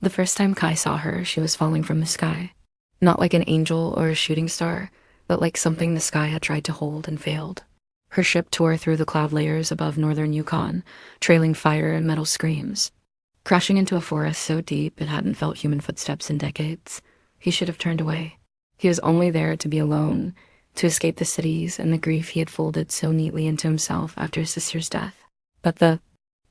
The first time Kai saw her, she was falling from the sky. Not like an angel or a shooting star, but like something the sky had tried to hold and failed. Her ship tore through the cloud layers above northern Yukon, trailing fire and metal screams. Crashing into a forest so deep it hadn't felt human footsteps in decades. He should have turned away. He was only there to be alone, to escape the cities and the grief he had folded so neatly into himself after his sister's death. But the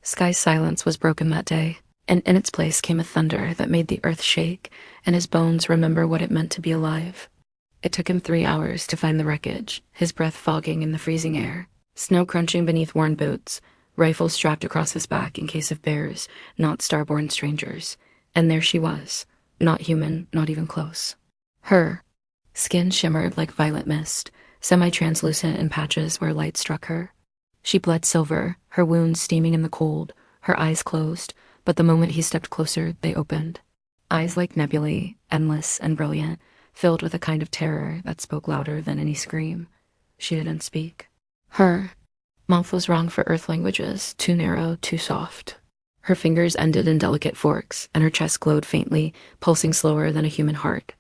sky's silence was broken that day, and in its place came a thunder that made the earth shake and his bones remember what it meant to be alive. It took him 3 hours to find the wreckage, his breath fogging in the freezing air, snow crunching beneath worn boots, rifles strapped across his back in case of bears, not starborn strangers. And there she was, not human, not even close. Her skin shimmered like violet mist, semi-translucent in patches where light struck her. She bled silver, her wounds steaming in the cold, her eyes closed, but the moment he stepped closer, they opened. Eyes like nebulae, endless and brilliant, filled with a kind of terror that spoke louder than any scream. She didn't speak. Her mouth was wrong for earth languages, too narrow, too soft. Her fingers ended in delicate forks, and her chest glowed faintly, pulsing slower than a human heart.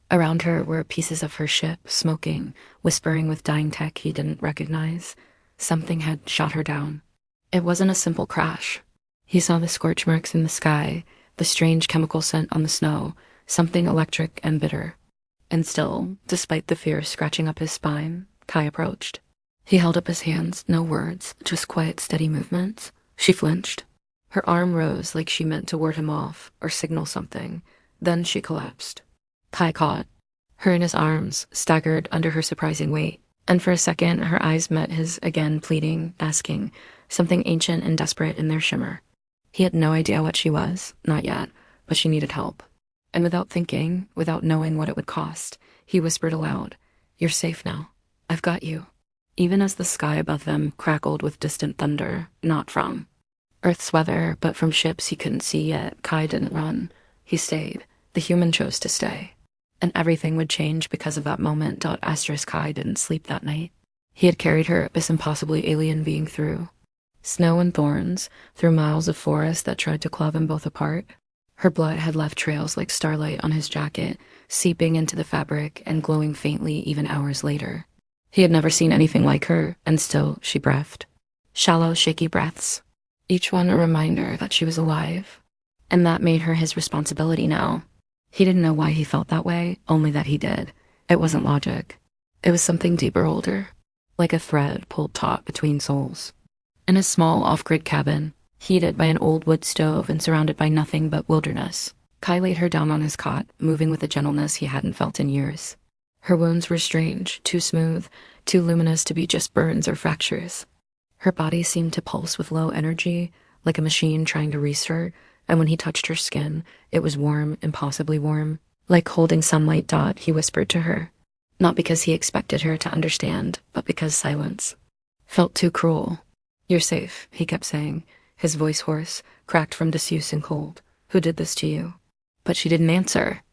Around her were pieces of her ship, smoking, whispering with dying tech he didn't recognize. Something had shot her down. It wasn't a simple crash. He saw the scorch marks in the sky, the strange chemical scent on the snow, something electric and bitter. And still, despite the fear scratching up his spine, Kai approached. He held up his hands, no words, just quiet, steady movements. She flinched. Her arm rose like she meant to ward him off or signal something. Then she collapsed. Kai caught her in his arms, staggered under her surprising weight, and for a second her eyes met his again, pleading, asking, something ancient and desperate in their shimmer. He had no idea what she was, not yet, but she needed help. And without thinking, without knowing what it would cost, he whispered aloud, "You're safe now. I've got you." Even as the sky above them crackled with distant thunder, not from Earth's weather, but from ships he couldn't see yet, Kai didn't run. He stayed. The human chose to stay. And everything would change because of that moment. Kai didn't sleep that night. He had carried her, this impossibly alien being, through snow and thorns, through miles of forest that tried to claw them both apart. Her blood had left trails like starlight on his jacket, seeping into the fabric and glowing faintly even hours later. He had never seen anything like her, and still she breathed. Shallow, shaky breaths, each one a reminder that she was alive. And that made her his responsibility now. He didn't know why he felt that way, only that he did. It wasn't logic. It was something deeper, older, like a thread pulled taut between souls. In a small off-grid cabin, heated by an old wood stove and surrounded by nothing but wilderness, Kai laid her down on his cot, moving with a gentleness he hadn't felt in years. Her wounds were strange, too smooth, too luminous to be just burns or fractures. Her body seemed to pulse with low energy, like a machine trying to restart, and when he touched her skin, it was warm, impossibly warm. Like holding sunlight. He whispered to her. Not because he expected her to understand, but because silence felt too cruel. "You're safe," he kept saying, his voice hoarse, cracked from disuse and cold. "Who did this to you?" But she didn't answer.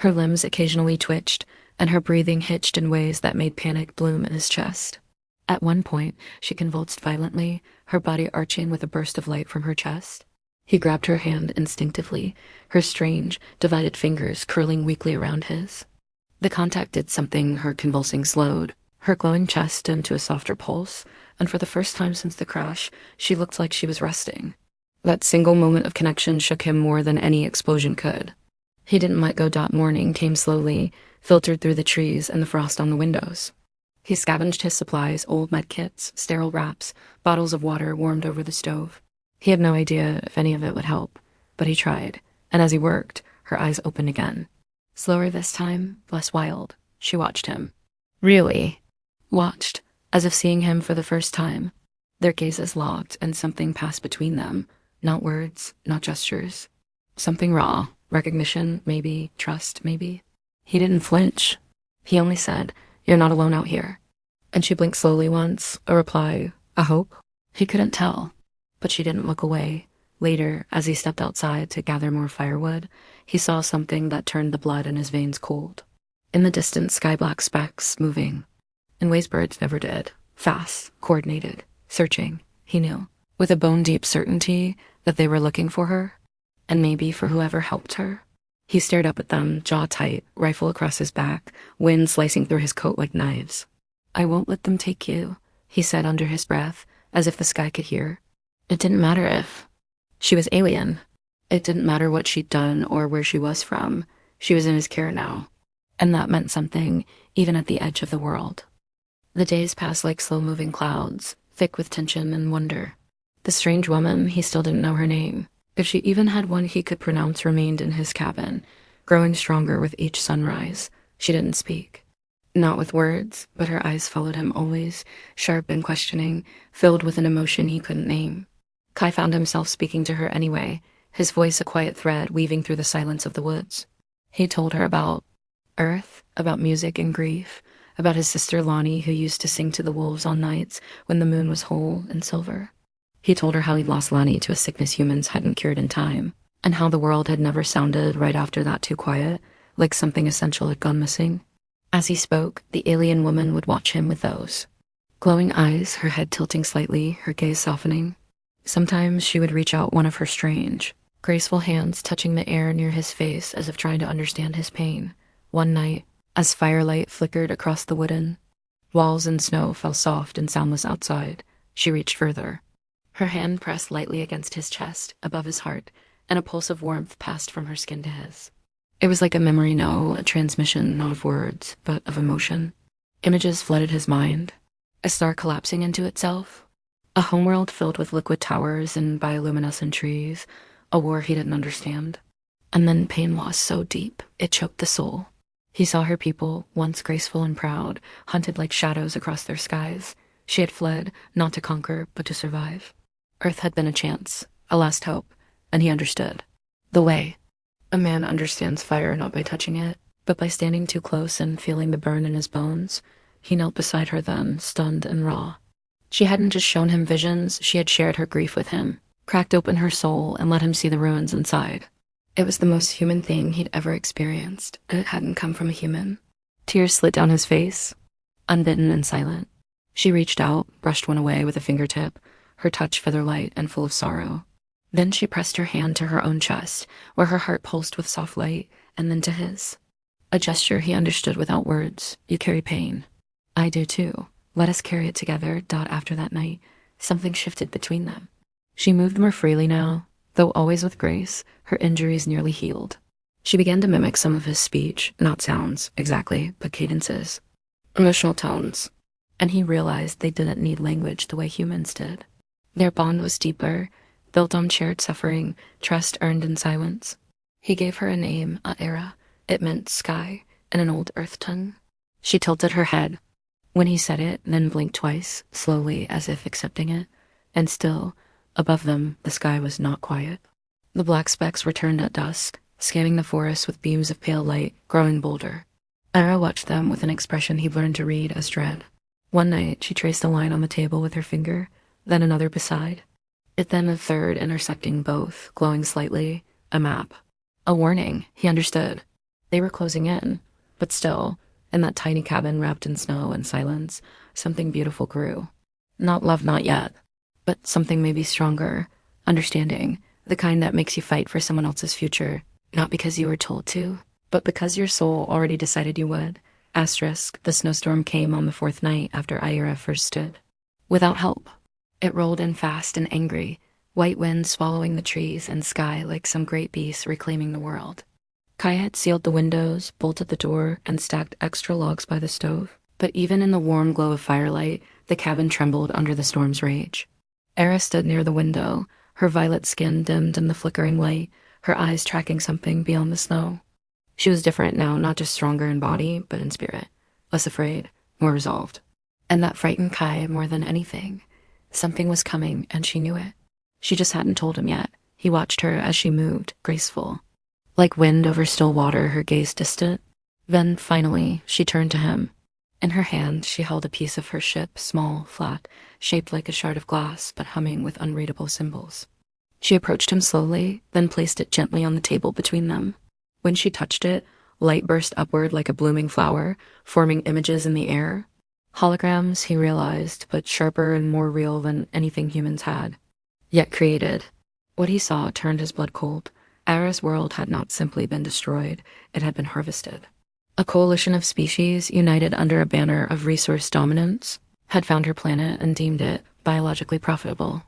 Her limbs occasionally twitched, and her breathing hitched in ways that made panic bloom in his chest. At one point, she convulsed violently, her body arching with a burst of light from her chest. He grabbed her hand instinctively, her strange, divided fingers curling weakly around his. The contact did something. Her convulsing slowed, her glowing chest into a softer pulse, and for the first time since the crash, she looked like she was resting. That single moment of connection shook him more than any explosion could. He didn't let go. Morning came slowly, filtered through the trees and the frost on the windows. He scavenged his supplies, old med kits, sterile wraps, bottles of water warmed over the stove. He had no idea if any of it would help, but he tried, and as he worked, her eyes opened again. Slower this time, less wild. She watched him. Really? Watched, as if seeing him for the first time. Their gazes locked, and something passed between them. Not words, not gestures. Something raw. Recognition, maybe. Trust, maybe. He didn't flinch. He only said, "You're not alone out here." And she blinked slowly once, a reply, a hope. He couldn't tell. But she didn't look away. Later, as he stepped outside to gather more firewood, he saw something that turned the blood in his veins cold. In the distance, sky-black specks moving, in ways birds never did. Fast, coordinated, searching, he knew, with a bone-deep certainty that they were looking for her. and maybe for whoever helped her. He stared up at them, jaw tight, rifle across his back, wind slicing through his coat like knives. "I won't let them take you," he said under his breath, as if the sky could hear. It didn't matter if she was alien. It didn't matter what she'd done or where she was from. She was in his care now. And that meant something, even at the edge of the world. The days passed like slow-moving clouds, thick with tension and wonder. The strange woman, he still didn't know her name. If she even had one he could pronounce, remained in his cabin, growing stronger with each sunrise. She didn't speak. Not with words, but her eyes followed him always, sharp and questioning, filled with an emotion he couldn't name. Kai found himself speaking to her anyway, his voice a quiet thread weaving through the silence of the woods. He told her about Earth, about music and grief, about his sister Lonnie who used to sing to the wolves on nights when the moon was whole and silver. He told her how he'd lost Lonnie to a sickness humans hadn't cured in time, and how the world had never sounded right after that too quiet, like something essential had gone missing. As he spoke, the alien woman would watch him with those glowing eyes, her head tilting slightly, her gaze softening. Sometimes she would reach out one of her strange, graceful hands touching the air near his face as if trying to understand his pain. One night, as firelight flickered across the wooden walls and snow fell soft and soundless outside, she reached further. Her hand pressed lightly against his chest, above his heart, and a pulse of warmth passed from her skin to his. It was like a memory, a transmission not of words, but of emotion. Images flooded his mind. A star collapsing into itself. A homeworld filled with liquid towers and bioluminescent trees. A war he didn't understand. And then pain lost so deep, it choked the soul. He saw her people, once graceful and proud, hunted like shadows across their skies. She had fled, not to conquer, but to survive. Earth had been a chance, a last hope, and he understood. The way. A man understands fire not by touching it, but by standing too close and feeling the burn in his bones. He knelt beside her then, stunned and raw. She hadn't just shown him visions, she had shared her grief with him, cracked open her soul and let him see the ruins inside. It was the most human thing he'd ever experienced, and it hadn't come from a human. Tears slid down his face, unbidden and silent. She reached out, brushed one away with a fingertip, her touch feather-light and full of sorrow. Then she pressed her hand to her own chest, where her heart pulsed with soft light, and then to his. A gesture he understood without words. You carry pain. I do too. Let us carry it together. After that night, something shifted between them. She moved more freely now, though always with grace, her injuries nearly healed. She began to mimic some of his speech, not sounds, exactly, but cadences. Emotional tones. And he realized they didn't need language the way humans did. Their bond was deeper, built on shared suffering, trust earned in silence. He gave her a name, Aera. It meant sky, in an old earth tongue. She tilted her head when he said it, then blinked twice, slowly as if accepting it. And still, above them, the sky was not quiet. The black specks returned at dusk, scanning the forest with beams of pale light, growing bolder. Aera watched them with an expression he'd learned to read as dread. One night, she traced a line on the table with her finger, then another beside. It then a third intersecting both, glowing slightly, a map. A warning, he understood. They were closing in, but still, in that tiny cabin wrapped in snow and silence, something beautiful grew. Not love, not yet, but something maybe stronger, understanding, the kind that makes you fight for someone else's future, not because you were told to, but because your soul already decided you would. Asterisk, the snowstorm came on the fourth night after Aera first stood. Without help. It rolled in fast and angry, white wind swallowing the trees and sky like some great beast reclaiming the world. Kai had sealed the windows, bolted the door, and stacked extra logs by the stove. But even in the warm glow of firelight, the cabin trembled under the storm's rage. Aera stood near the window, her violet skin dimmed in the flickering light, her eyes tracking something beyond the snow. She was different now, not just stronger in body, but in spirit. Less afraid, more resolved. And that frightened Kai more than anything. Something was coming, and she knew it. She just hadn't told him yet. He watched her as she moved, graceful. Like wind over still water, her gaze distant. Then, finally, she turned to him. In her hand, she held a piece of her ship, small, flat, shaped like a shard of glass, but humming with unreadable symbols. She approached him slowly, then placed it gently on the table between them. When she touched it, light burst upward like a blooming flower, forming images in the air. Holograms, he realized, but sharper and more real than anything humans had yet created. What he saw turned his blood cold, Aera's world had not simply been destroyed, it had been harvested. A coalition of species, united under a banner of resource dominance, had found her planet and deemed it biologically profitable.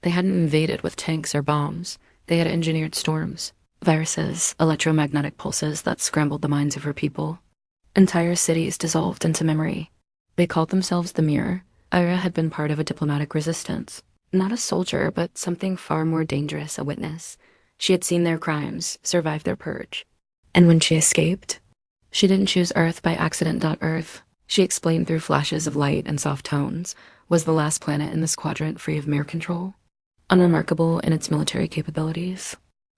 They hadn't invaded with tanks or bombs. They had engineered storms, viruses, electromagnetic pulses that scrambled the minds of her people. Entire cities dissolved into memory. They called themselves the Mirror. Aera had been part of a diplomatic resistance. Not a soldier, but something far more dangerous, a witness. She had seen their crimes, survived their purge. And when she escaped, she didn't choose Earth by accident. Earth, she explained through flashes of light and soft tones, was the last planet in this quadrant free of mirror control. Unremarkable in its military capabilities.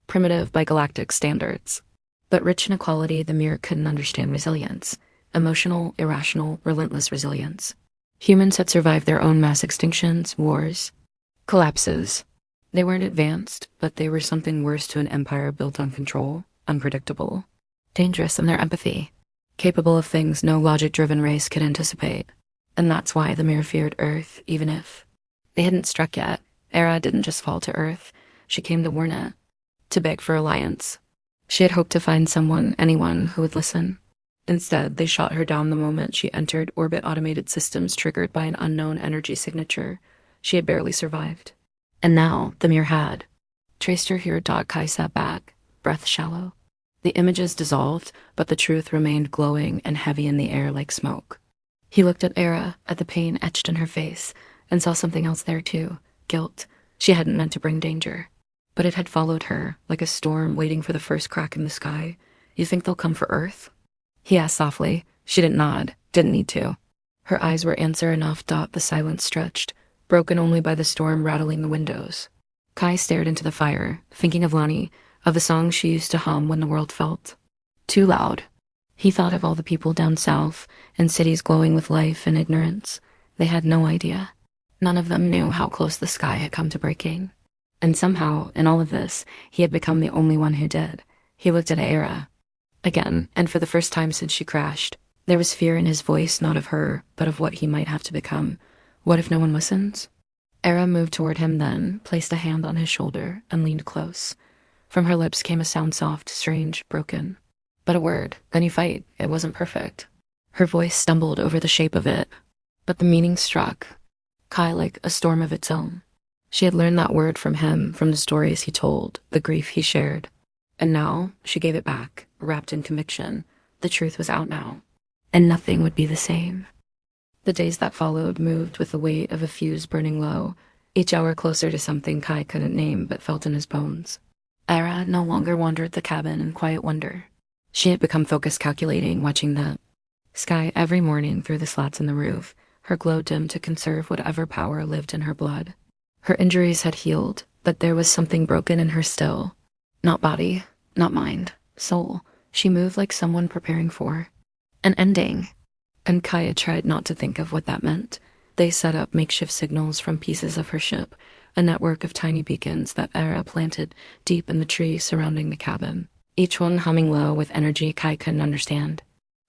Primitive by galactic standards. But rich in equality, the Mirror couldn't understand resilience. Emotional, irrational, relentless resilience. Humans had survived their own mass extinctions, wars, collapses. They weren't advanced, but they were something worse to an empire built on control, unpredictable, dangerous in their empathy, capable of things no logic-driven race could anticipate. And that's why the Mirror feared Earth, even if they hadn't struck yet. Aera didn't just fall to Earth. She came to warn it, to beg for alliance. She had hoped to find someone, anyone, who would listen. Instead, they shot her down the moment she entered orbit automated systems triggered by an unknown energy signature. She had barely survived. And now, the Mirror had traced her here. Kai sat back, breath shallow. The images dissolved, but the truth remained glowing and heavy in the air like smoke. He looked at Aera, at the pain etched in her face, and saw something else there too. Guilt. She hadn't meant to bring danger. But it had followed her, like a storm waiting for the first crack in the sky. You think they'll come for Earth? He asked softly. She didn't nod, didn't need to. Her eyes were answer enough. The silence stretched, broken only by the storm rattling the windows. Kai stared into the fire, thinking of Lani, of the songs she used to hum when the world felt too loud. He thought of all the people down south, in cities glowing with life and ignorance. They had no idea. None of them knew how close the sky had come to breaking. And somehow, in all of this, he had become the only one who did. He looked at Aera again, and for the first time since she crashed, there was fear in his voice, not of her, but of what he might have to become. What if no one listens? Aera moved toward him then, placed a hand on his shoulder, and leaned close. From her lips came a sound soft, strange, broken. But a word. Then you fight. It wasn't perfect. Her voice stumbled over the shape of it, but the meaning struck Kai like a storm of its own. She had learned that word from him, from the stories he told, the grief he shared. And now, she gave it back, wrapped in conviction. The truth was out now, and nothing would be the same. The days that followed moved with the weight of a fuse burning low, each hour closer to something Kai couldn't name but felt in his bones. Aera no longer wandered the cabin in quiet wonder. She had become focused, calculating, watching the sky every morning through the slats in the roof, her glow dim to conserve whatever power lived in her blood. Her injuries had healed, but there was something broken in her still. Not body, not mind, soul. She moved like someone preparing for an ending. And Kaya tried not to think of what that meant. They set up makeshift signals from pieces of her ship, a network of tiny beacons that Aera planted deep in the trees surrounding the cabin, each one humming low with energy Kai couldn't understand,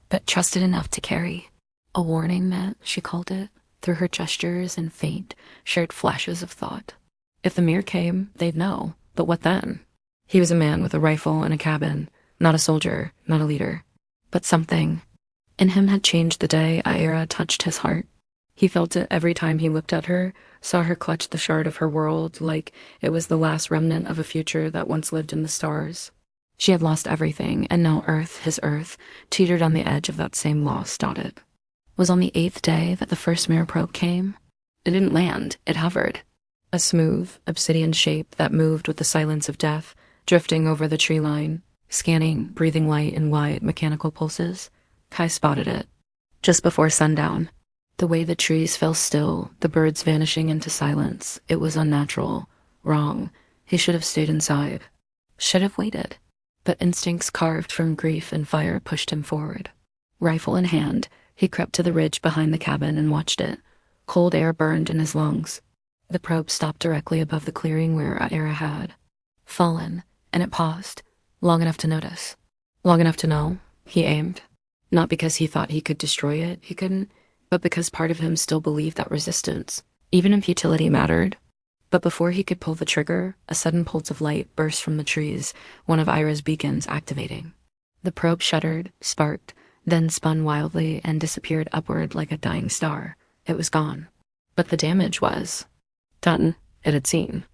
but trusted enough to carry. A warning net, she called it, through her gestures and faint, shared flashes of thought. If the Mirror came, they'd know. But what then? He was a man with a rifle and a cabin, not a soldier, not a leader, but something. In him had changed the day Aera touched his heart. He felt it every time he looked at her, saw her clutch the shard of her world like it was the last remnant of a future that once lived in the stars. She had lost everything, and now Earth, his Earth, teetered on the edge of that same loss. It was on the 8th day that the first Mirror probe came. It didn't land, it hovered. A smooth, obsidian shape that moved with the silence of death, drifting over the tree line, scanning, breathing light in wide, mechanical pulses. Kai spotted it. Just before sundown. The way the trees fell still, the birds vanishing into silence, it was unnatural, wrong. He should have stayed inside. Should have waited. But instincts carved from grief and fire pushed him forward. Rifle in hand, he crept to the ridge behind the cabin and watched it. Cold air burned in his lungs. The probe stopped directly above the clearing where Aera had fallen, and it paused, long enough to notice. Long enough to know. He aimed. Not because he thought he could destroy it, he couldn't, but because part of him still believed that resistance, even if futility mattered. But before he could pull the trigger, a sudden pulse of light burst from the trees, one of Aera's beacons activating. The probe shuddered, sparked, then spun wildly and disappeared upward like a dying star. It was gone. But the damage was done. It had seen.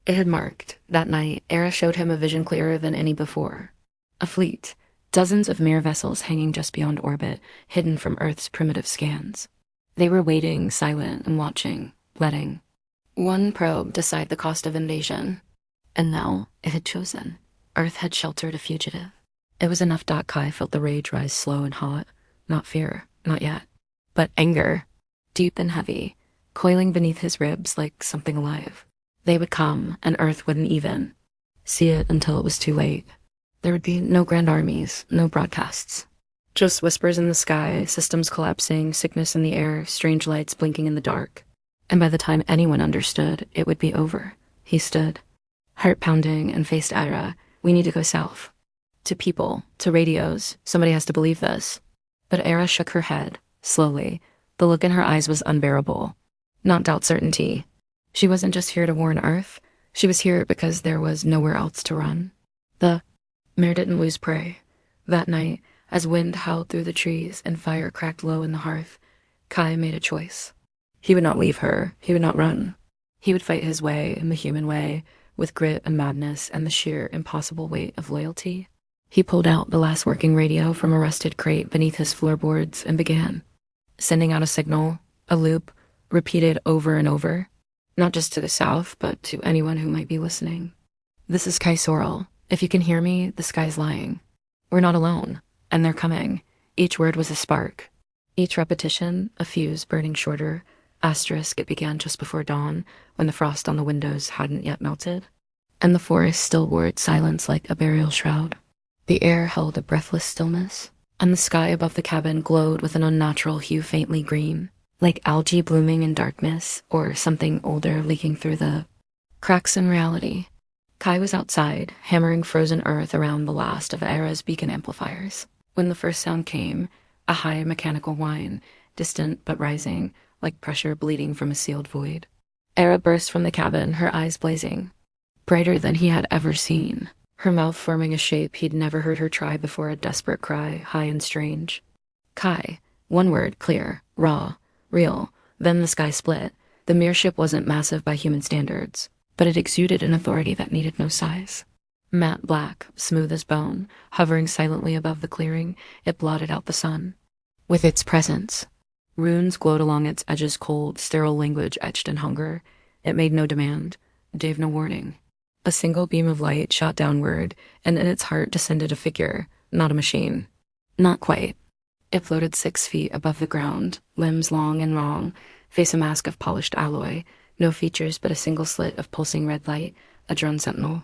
It had marked. That night, Aera showed him a vision clearer than any before. A fleet, dozens of mere vessels hanging just beyond orbit, hidden from Earth's primitive scans. They were waiting, silent and watching, letting one probe decide the cost of invasion. And now, it had chosen. Earth had sheltered a fugitive. It was enough. Kai felt the rage rise slow and hot. Not fear, not yet. But anger, deep and heavy, coiling beneath his ribs like something alive. They would come, and Earth wouldn't even see it until it was too late. There would be no grand armies, no broadcasts. Just whispers in the sky, systems collapsing, sickness in the air, strange lights blinking in the dark. And by the time anyone understood, it would be over. He stood, heart pounding, and faced Aera. We need to go south. To people, to radios, somebody has to believe this. But Aera shook her head, slowly. The look in her eyes was unbearable. Not doubt, certainty. She wasn't just here to warn Earth. She was here because there was nowhere else to run. The mare didn't lose prey. That night, as wind howled through the trees and fire cracked low in the hearth, Kai made a choice. He would not leave her. He would not run. He would fight his way in the human way, with grit and madness and the sheer, impossible weight of loyalty. He pulled out the last working radio from a rusted crate beneath his floorboards and began sending out a signal, a loop, repeated over and over, not just to the south, but to anyone who might be listening. This is Kai Sorell. If you can hear me, the sky's lying. We're not alone, and they're coming. Each word was a spark. Each repetition, a fuse burning shorter. Asterisk, it began just before dawn, when the frost on the windows hadn't yet melted, and the forest still wore its silence like a burial shroud. The air held a breathless stillness, and the sky above the cabin glowed with an unnatural hue, faintly green, like algae blooming in darkness, or something older leaking through the cracks in reality. Kai was outside, hammering frozen earth around the last of Aera's beacon amplifiers. When the first sound came, a high mechanical whine, distant but rising, like pressure bleeding from a sealed void. Aera burst from the cabin, her eyes blazing, brighter than he had ever seen, her mouth forming a shape he'd never heard her try before, a desperate cry, high and strange. Kai. One word, clear, raw, real. Then the sky split. The mere ship wasn't massive by human standards, but it exuded an authority that needed no size. Matte black, smooth as bone, hovering silently above the clearing, it blotted out the sun. With its presence, runes glowed along its edges, cold, sterile language etched in hunger. It made no demand, gave no warning. A single beam of light shot downward, and in its heart descended a figure, not a machine. Not quite. It floated 6 feet above the ground, limbs long and wrong, face a mask of polished alloy, no features but a single slit of pulsing red light, a drone sentinel.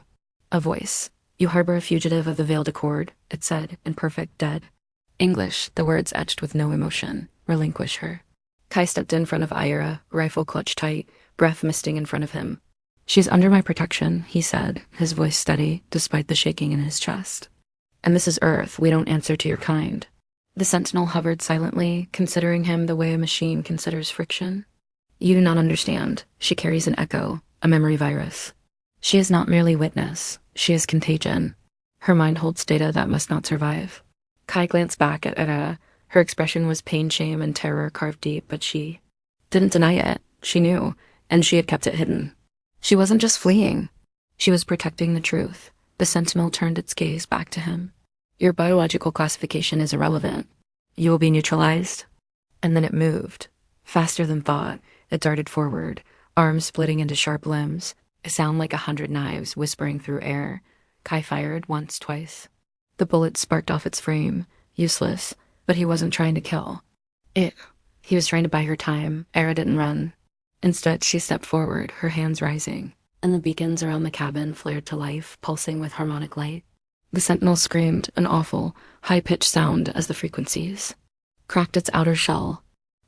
A voice. You harbor a fugitive of the Veiled Accord, it said, in perfect dead English, the words etched with no emotion. Relinquish her. Kai stepped in front of Aera, rifle clutched tight, breath misting in front of him. She's under my protection, he said, his voice steady, despite the shaking in his chest. And this is Earth. We don't answer to your kind. The sentinel hovered silently, considering him the way a machine considers friction. You do not understand. She carries an echo, a memory virus. She is not merely witness. She is contagion. Her mind holds data that must not survive. Kai glanced back at Aera. Her expression was pain, shame, and terror carved deep, but she didn't deny it. She knew, and she had kept it hidden. She wasn't just fleeing. She was protecting the truth. The sentinel turned its gaze back to him. Your biological classification is irrelevant. You will be neutralized. And then it moved. Faster than thought, it darted forward, arms splitting into sharp limbs, a sound like 100 knives whispering through air. Kai fired once, twice. The bullet sparked off its frame, useless, but he wasn't trying to kill. He was trying to buy her time. Aera didn't run. Instead, she stepped forward, her hands rising, and the beacons around the cabin flared to life, pulsing with harmonic light. The sentinel screamed, an awful, high-pitched sound as the frequencies cracked its outer shell.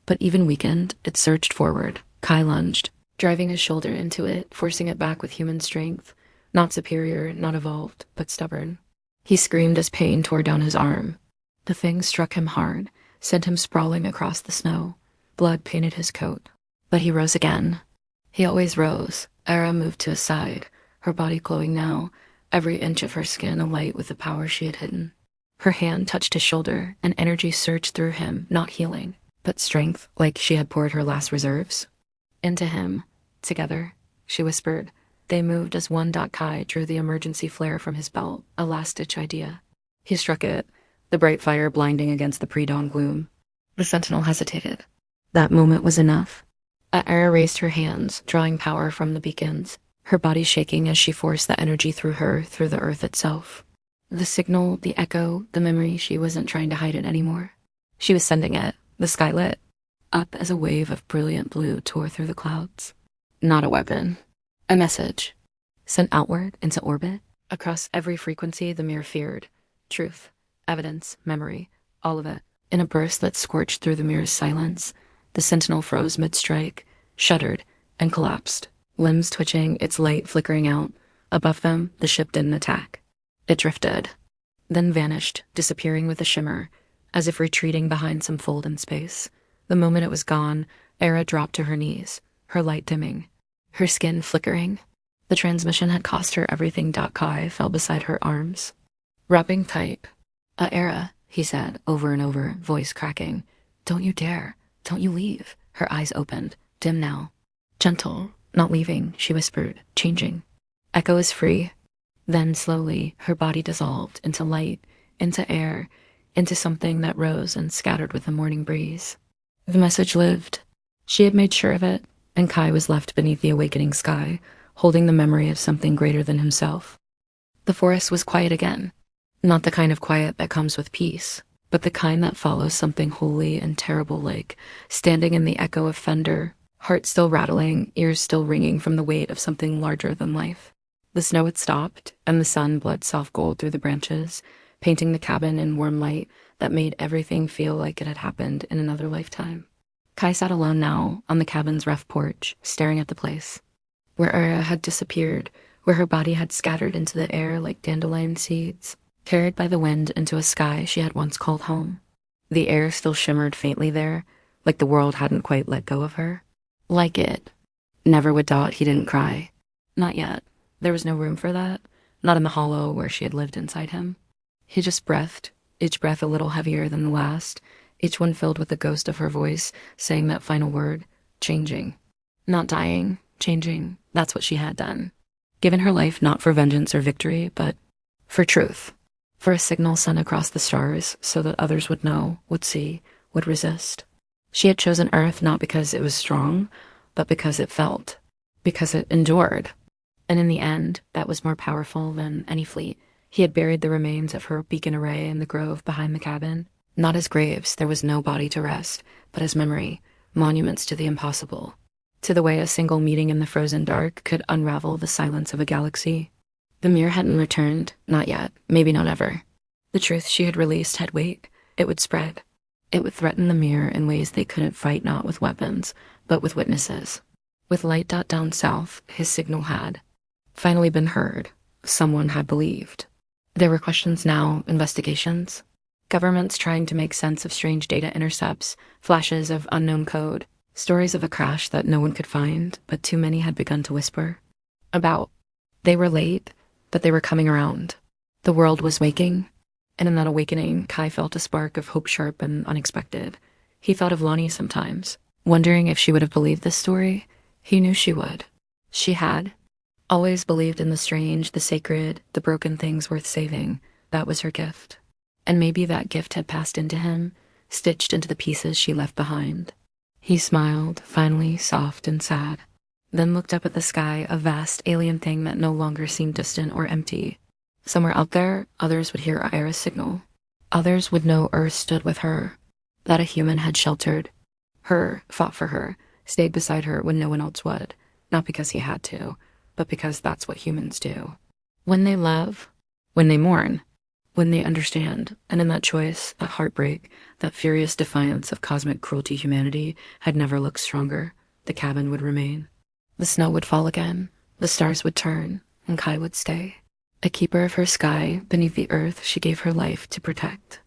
But even weakened, it surged forward. Kai lunged, driving his shoulder into it, forcing it back with human strength. Not superior, not evolved, but stubborn. He screamed as pain tore down his arm. The thing struck him hard, sent him sprawling across the snow. Blood painted his coat. But he rose again. He always rose. Aera moved to his side, her body glowing now, every inch of her skin alight with the power she had hidden. Her hand touched his shoulder, and energy surged through him, not healing, but strength, like she had poured her last reserves. Into him. Together, she whispered. They moved as one. Kai drew the emergency flare from his belt, a last-ditch idea. He struck it, the bright fire blinding against the pre-dawn gloom. The sentinel hesitated. That moment was enough. Aera raised her hands, drawing power from the beacons, her body shaking as she forced the energy through her, through the earth itself. The signal, the echo, the memory, she wasn't trying to hide it anymore. She was sending it, the sky lit, up as a wave of brilliant blue tore through the clouds. Not a weapon. A message. Sent outward, into orbit, across every frequency the mirror feared. Truth, evidence, memory, all of it. In a burst that scorched through the mirror's silence, the sentinel froze mid-strike, shuddered, and collapsed, limbs twitching, its light flickering out. Above them, the ship didn't attack. It drifted, then vanished, disappearing with a shimmer, as if retreating behind some fold in space. The moment it was gone, Aera dropped to her knees, her light dimming, her skin flickering. The transmission had cost her everything. Kai fell beside her arms, wrapping tight. Aera, he said, over and over, voice cracking. Don't you dare. Don't you leave. Her eyes opened, dim now. Gentle, not leaving, she whispered, changing. Echo is free. Then, slowly, her body dissolved into light, into air, into something that rose and scattered with the morning breeze. The message lived. She had made sure of it, and Kai was left beneath the awakening sky, holding the memory of something greater than himself. The forest was quiet again. Not the kind of quiet that comes with peace, but the kind that follows something holy and terrible, like standing in the echo of thunder, heart still rattling, ears still ringing from the weight of something larger than life. The snow had stopped, and the sun bled soft gold through the branches, painting the cabin in warm light that made everything feel like it had happened in another lifetime. Kai sat alone now, on the cabin's rough porch, staring at the place, where Aera had disappeared, where her body had scattered into the air like dandelion seeds, carried by the wind into a sky she had once called home. The air still shimmered faintly there, like the world hadn't quite let go of her. Like it. Never would Dot he didn't cry. Not yet. There was no room for that, not in the hollow where she had lived inside him. He just breathed, each breath a little heavier than the last, each one filled with the ghost of her voice, saying that final word, changing. Not dying, changing, that's what she had done. Given her life not for vengeance or victory, but for truth. For a signal sent across the stars so that others would know, would see, would resist. She had chosen Earth not because it was strong, but because it felt, because it endured. And in the end, that was more powerful than any fleet. He had buried the remains of her beacon array in the grove behind the cabin. Not as graves, there was no body to rest, but as memory, monuments to the impossible, to the way a single meeting in the frozen dark could unravel the silence of a galaxy. The mirror hadn't returned, not yet, maybe not ever. The truth she had released had weight. It would spread. It would threaten the mirror in ways they couldn't fight, not with weapons, but with witnesses. With light dot down south, his signal had finally been heard. Someone had believed. There were questions now, investigations. Governments trying to make sense of strange data intercepts, flashes of unknown code, stories of a crash that no one could find, but too many had begun to whisper about. They were late, but they were coming around. The world was waking, and in that awakening, Kai felt a spark of hope, sharp and unexpected. He thought of Lonnie sometimes, wondering if she would have believed this story. He knew she would. She had. Always believed in the strange, the sacred, the broken things worth saving. That was her gift. And maybe that gift had passed into him, stitched into the pieces she left behind. He smiled, finally, soft and sad, then looked up at the sky, a vast alien thing that no longer seemed distant or empty. Somewhere out there, others would hear Aera's signal. Others would know Earth stood with her, that a human had sheltered her, fought for her, stayed beside her when no one else would, not because he had to, but because that's what humans do. When they love, when they mourn, when they understand, and in that choice, that heartbreak, that furious defiance of cosmic cruelty humanity had never looked stronger, the cabin would remain. The snow would fall again, the stars would turn, and Kai would stay. A keeper of her sky beneath the earth she gave her life to protect.